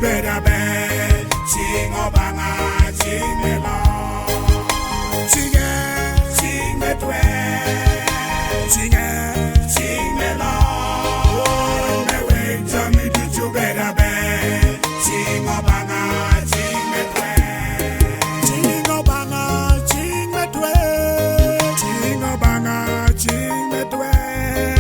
Better bed, Cing Obanga, Cing me long, Cing me twain, Cing me long. Me wait till me do you better bed, Cing Obanga, Cing me twain, Cing Obanga, Cing me twain, Cing Obanga, Cing me twain.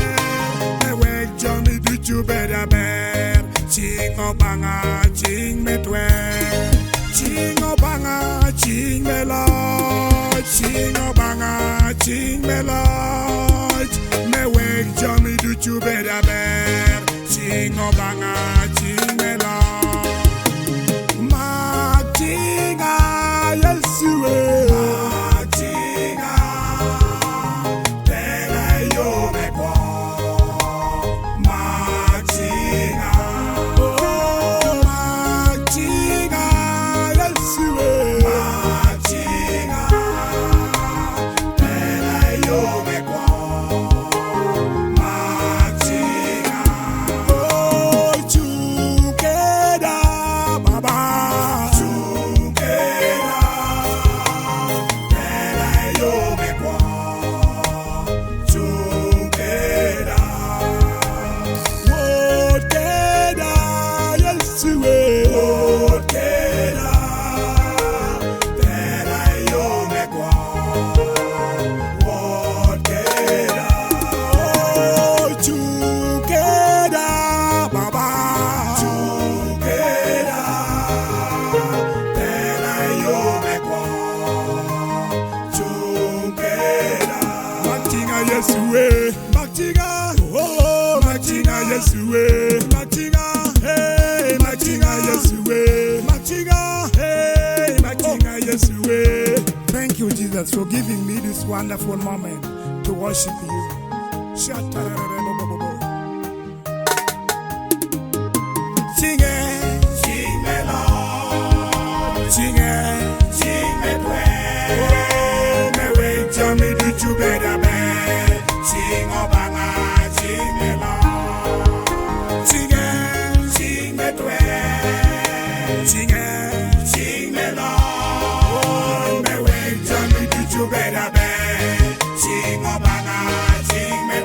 Me wait till me do you better bed, Cing Obanga. Cing me twain, Cing Obanga, Cing me Lord, Cing Obanga, Cing me Lord. Me wake Johnny do you better bear, Cing Obanga, Cing me Lord. Ma Cinga, yes you will. Ma Cinga, tena yo me kwa. Ma Cinga. Matinga, oh, Matinga, yes, way. Matinga, hey, Matinga, yes, way. Matinga, hey, Matinga, yes, way. Thank you, Jesus, for giving me this wonderful moment to worship you. Shut up. Sing it, sing me Lord, sing it, sing me well. Oh, me wait till me do you better. Cing Obanga, Cing me long, Cing me twain, Cing me long. Me wait till me do you better bed, Cing Obanga, Cing me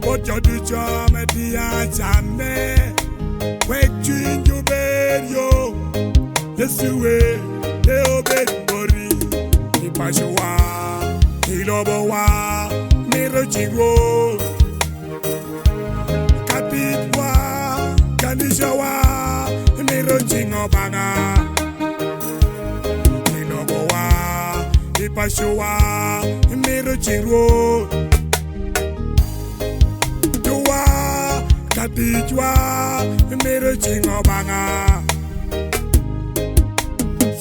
Ojo du chome dia chame, wait you bed yo. Yesu we de obed bori, ipashwa, ilobowa, miro chingo, kapitwa, kanishawa, miro chingo banga, ilobowa, ipashwa, miro chingo. Katijwa, mero Cing Obanga.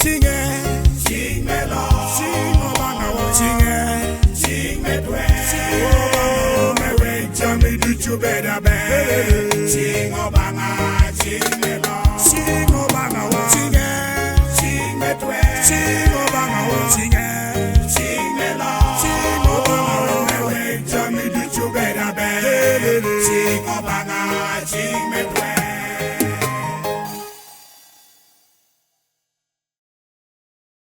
Sing it, sing me Lord, Cing Obanga, sing it, sing me twain. Oh, me wait till me do you better, baby.